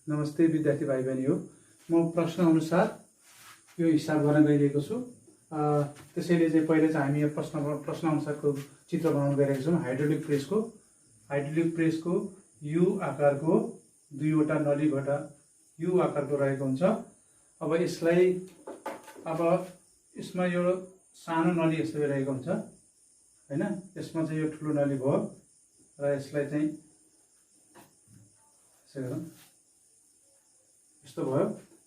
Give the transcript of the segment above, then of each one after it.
नमस्ते विद्यार्थी भाइ बहनी हो। म प्रश्न अनुसार यो हिसाब गर्न गइरहेको छु। त्यसैले चाहिँ पहिले चाहिँ हामी यो प्रश्न अनुसारको चित्र बनाउन गइरहेको छौँ। हाइड्रोलिक प्रेसको यु आकारको दुईवटा नलीबाट यु आकारको रहेको हुन्छ। अब यसमा यो सानो नली यस्तो रहेको हुन्छ हैन। यसमा चाहिँ यो ठुलो नली भयो र यसलाई चाहिँ यसो गरौँ, यस्तो भयो।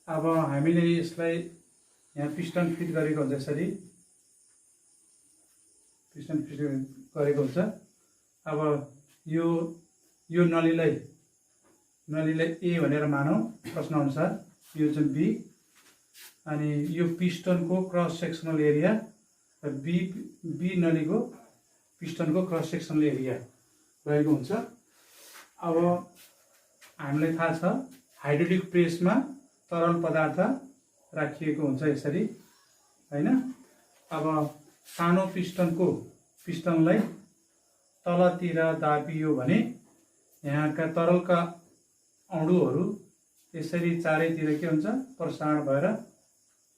अब हामीले यसलाई यहाँ पिस्टन फिट गरेको हुन्छ, यसरी पिस्टन फिट गरेको हुन्छ। अब यो नलीलाई ए भनेर मानौँ प्रश्न अनुसार, यो चाहिँ बी, अनि यो पिस्टनको क्रस सेक्सनल एरिया र बी नलीको पिस्टनको क्रस सेक्सनल एरिया रहेको हुन्छ। अब हामीलाई थाहा छ हाइड्रोलिक प्रेसमा तरल पदार्थ राखिएको हुन्छ यसरी हैन। अब सानो पिस्टनलाई तलतिर दाबियो भने यहाँका तरलका अणुहरू यसरी चारैतिर के हुन्छ, प्रसारण भएर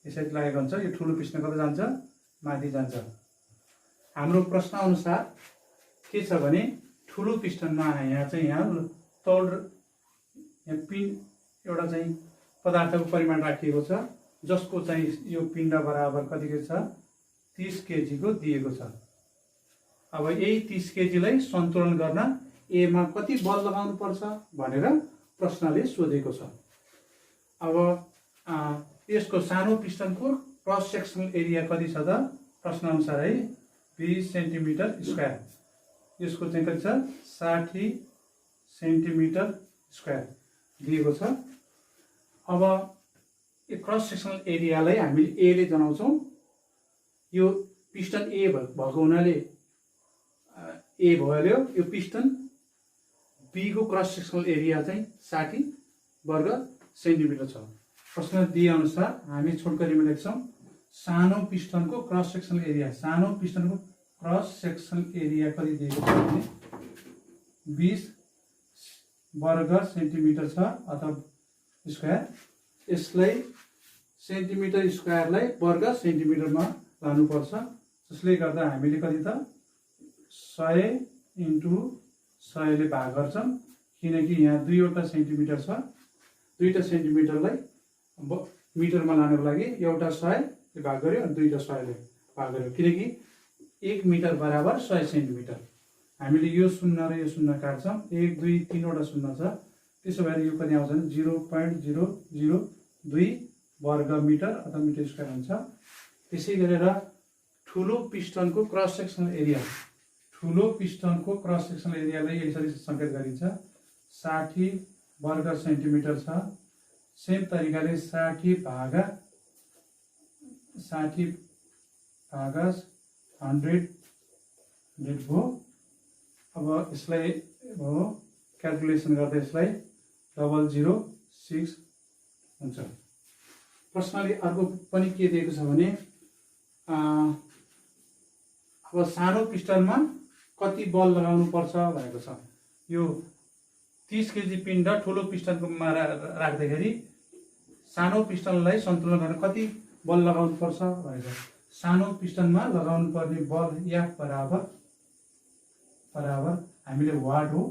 यसरी लागेको हुन्छ। यो ठुलो पिस्टन कता जान्छ, माथि जान्छ। हाम्रो प्रश्न अनुसार के छ भने ठुलो पिस्टनमा यहाँ तौल पिन एउटा चाहिँ पदार्थको परिमाण राखिएको छ, जसको चाहिँ यो पिण्ड बराबर कतिको छ, 30 केजीको दिएको छ। अब यही 30 केजीलाई सन्तुलन गर्न एमा कति बल लगाउनु पर्छ भनेर प्रश्नले सोधेको छ। अब यसको सानो पिस्टनको क्रस सेक्सनल एरिया कति छ त, प्रश्न अनुसार है 20 सेन्टिमिटर स्क्वायर। यसको चाहिँ कति छ, 60 सेन्टिमिटर स्क्वायर दिएको छ। अब यो क्रस सेक्सनल एरियालाई हामीले ए ले जनाउँछौँ। यो पिस्टन ए भएको हुनाले ए भयो। यो पिस्टन बी को क्रस सेक्सनल एरिया चाहिँ 60 वर्ग सेन्टिमिटर छ। प्रश्न दिए अनुसार हामी छोटकरीमा लेख्छौँ सानो पिस्टनको क्रस सेक्सनल एरिया। सानो पिस्टनको क्रस सेक्सनल एरिया कति दिएको छ भने 20 वर्ग सेन्टिमिटर छ अथवा स्क्वायर। यसलाई सेन्टिमिटर स्क्वायरलाई वर्ग सेन्टिमिटरमा लानुपर्छ, जसले गर्दा हामीले कति त 100 × 100 ले भाग गर्छौँ, किनकि यहाँ दुईवटा सेन्टिमिटर छ। दुईटा सेन्टिमिटरलाई मिटरमा लानको लागि एउटा 100 ले भाग गर्यो अनि दुईटा 100 ले भाग गर्यो, किनकि 1 मिटर बराबर 100 सेन्टिमिटर। हामीले यो शून्य र यो शून्य काट्छौँ, 1 2 3वटा शून्य छ। त्यसो भएर यो कति आउँछ भने 0.002 वर्ग मिटर अथवा मिटर स्क्वायर हुन्छ। त्यसै गरेर ठुलो पिस्टनको क्रस सेक्सनल एरियालाई यसरी सङ्केत गरिन्छ, 60 वर्ग सेन्टिमिटर छ। सेम तरिकाले 60 भागा 100 भयो। अब यसलाई भयो क्याल्कुलेसन गर्दा यसलाई 006 हुन्छ। प्रश्नले अर्को पनि के दिएको छ भने अब सानो पिस्टनमा कति बल लगाउनु पर्छ भनेको छ। यो 30 केजी पिण्ड ठुलो पिस्टनमा राख्दाखेरि सानो पिस्टनलाई सन्तुलन गर्न कति बल लगाउनु पर्छ भनेको छ। सानो पिस्टनमा लगाउनु पर्ने बल F बराबर हामीले वाट हो।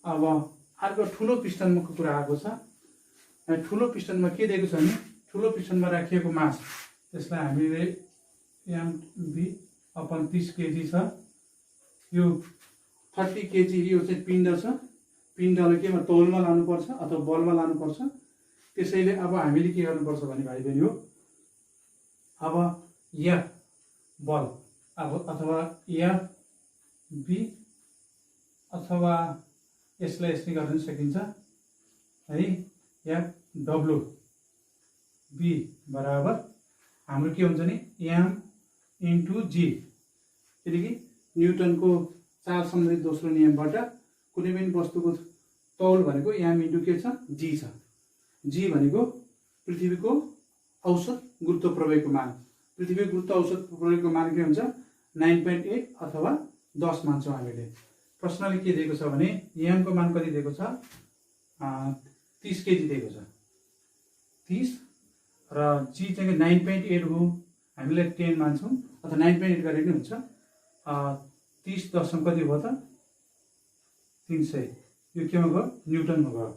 अब अर्को ठुलो पिस्टनको कुरा आएको छ। ठुलो पिस्टनमा के दिएको छ भने ठुलो पिस्टनमा राखिएको मास, त्यसलाई हामीले MB/30 केजी छ। यो 30 केजी यो चाहिँ पिण्ड छ। पिण्डलाई केमा तौलमा लानुपर्छ अथवा बलमा लानुपर्छ। त्यसैले अब हामीले के गर्नुपर्छ भने भाइ बहिनी हो, अब F बल अथवा FB अथवा यसलाई यस्तै गर्न सकिन्छ है, FW बराबर हाम्रो के हुन्छ नि M × G, किनकि न्युटनको चाल सम्बन्धी दोस्रो नियमबाट कुनै पनि वस्तुको तौल भनेको M × के छ, G छ। G भनेको पृथ्वीको औसत गुरुत्व प्रवेगको मान। पृथ्वीको गुरुत्व औसत प्रवेगको मान के हुन्छ, 9.8 अथवा 10 मान्छौँ हामीले। प्रश्नले के दिएको छ भने M को मान कति दिएको छ, 30 केजी दिएको छ 30 र जी चाहिँ 9.8 हो हामीले 10 मान्छौँ अथवा 9.8 गरे पनि हुन्छ 30 दशम कति भयो त 300 यो केमा गयो न्युटनमा गयो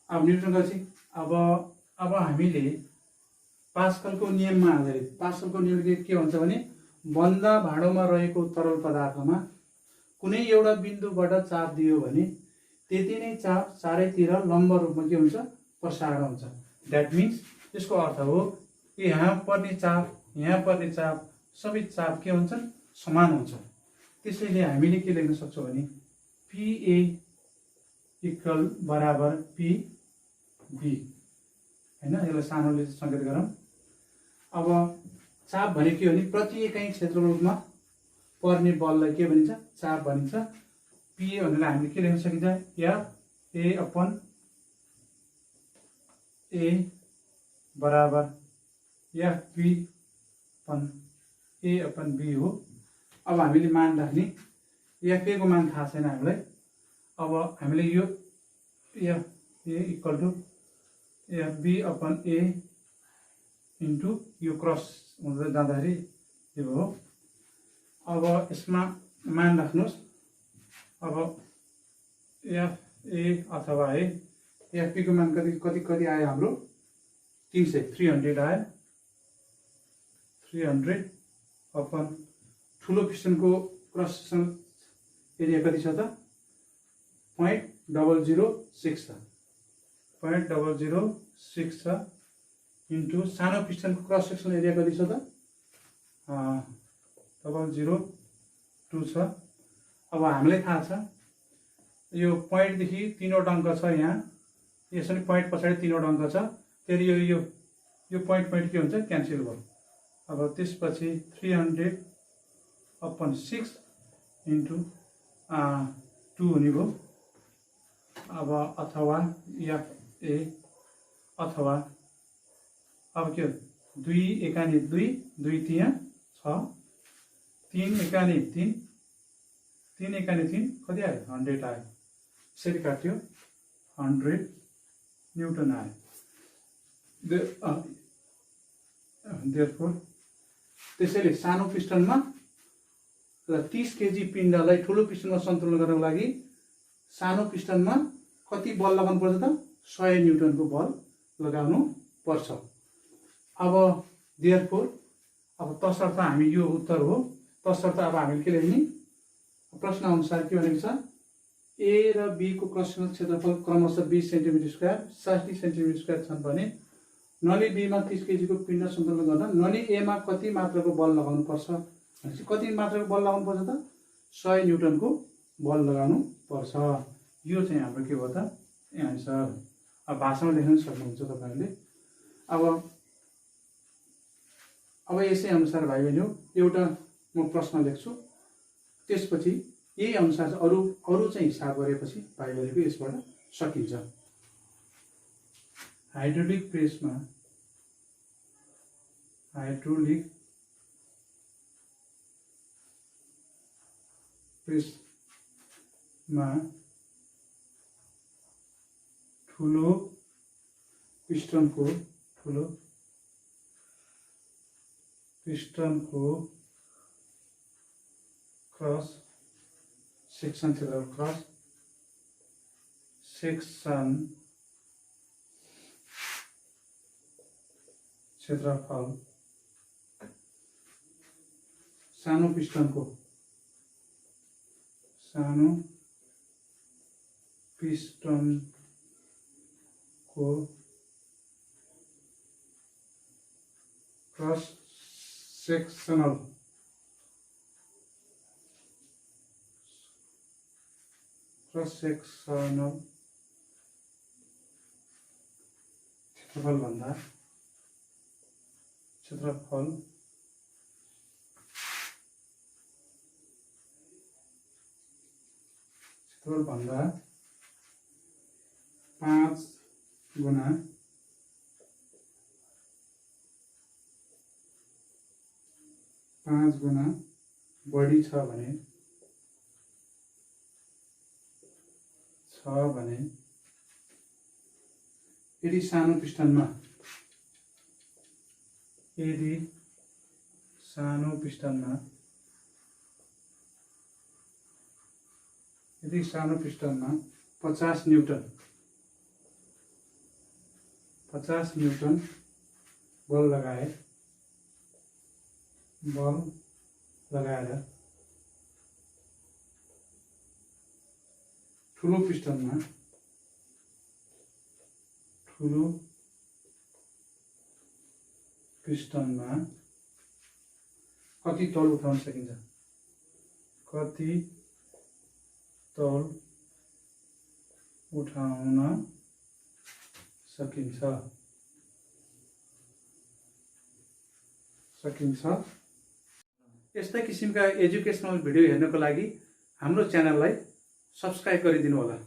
अब न्युटन गएपछि अब हामीले पास्कलको नियममा आधारित पास्कलको नियम के भन्छ भने बन्द भाँडोमा रहेको तरल पदार्थमा कुनै एउटा बिन्दुबाट चाप दियो भने त्यति नै चाप चारैतिर लम्ब रूपमा के हुन्छ प्रसारण हुन्छ दैट मीन्स यसको अर्थ हो यहाँ पर्ने चाप सबै चाप के हुन्छन् समान हुन्छ त्यसैले हामीले के लेख्न सक्छौँ भने PA इक्वल बराबर PB हैन यसलाई सानोले संकेत गरौँ अब चाप भनेको के हो भने प्रति एकाइ क्षेत्रफलमा पर्ने बललाई के भनिन्छ चाप भनिन्छ PA भनेर हामीले के लेख्न सकिन्छ F A बराबर FB A अपन B हो अब हामीले मान राख्ने FA को मान थाहा छैन हामीलाई अब हामीले यो FA इक्वल टु FB अपन A इन्टु यो क्रस हुँदै जाँदाखेरि यो हो अब यसमा मान राख्नुहोस् अब FA अथवा है FP को मान कति आयो हाम्रो 300 आयो 300 अपन ठुलो पिस्टनको क्रस सेक्सन एरिया कति छ त 0.006 छ 0.006 छ इन्टु सानो पिस्टनको क्रस सेक्सन एरिया कति छ त 0.02 छ अब हामीलाई थाहा छ यो पोइन्ट देखि तीनवटा अङ्क छ यहाँ यसरी पोइन्ट पछाडि तीनवटा अङ्क छ त्यसले यो पोइन्ट के हुन्छ क्यान्सल भयो अब त्यसपछि 300 अपन 6 इन्टु 2 हुने भयो अब अथवा FA अथवा अब के 2 एकानी 2 त्यहाँ छ 3 एकानी 3 कति आयो 100 आयो यसरी काट्यो 100 न्युटन आयो त्यसैले सानो पिस्टनमा र 30 केजी पिण्डलाई ठुलो पिस्टनमा सन्तुलन गर्नको लागि सानो पिस्टनमा कति बल लगाउनु पर्छ त 100 न्युटनको बल लगाउनु पर्छ अब तसर्थ हामी यो उत्तर हो तसर्थ अब हामीले के लेख्ने प्रश्न अनुसार के भनेको छ A र B को क्रस सेक्सनल क्षेत्रफल क्रमशः 20 सेन्टिमिटर स्क्वायर 60 सेन्टिमिटर स्क्वायर छन् भने नली B मा 30 केजी को पिण्ड सन्तुलन गर्न नली A मा कति मात्राको बल लगाउनु पर्छ कति मात्राको बल लगाउनु पर्छ त 100 न्युटनको बल लगाउनु पर्छ यो चाहिँ हाम्रो के हो त आन्सर अब भाषामा लेख्न सक्नुहुन्छ तपाईहरुले अब यसै अनुसार भाइ बहिनी एउटा म प्रश्न लेख्छु त्यसपछि यही अनुसार अरु चाहिँ हिसाब गरेपछि भाइ बहिनीको यसबाट सकिन्छ हाइड्रोलिक प्रेसमा ठुलो पिस्टनको क्रस सेक्सन क्षेत्रफल सानो पिस्टनको 'क्रस सेक्शनल क्षेत्रफल भन्दा 5 गुना बढी छ भने यदि सानो पिस्टनमा यदि सानो पिस्टनमा 50 न्यूटन बल लगाएर ठुलो पिस्टनमा कति तौल उठाउन सकिन्छ यस्तै किसिमका एजुकेसनल भिडियो हेर्नको लागि हाम्रो च्यानललाई सब्स्क्राइब गरिदिनु होला।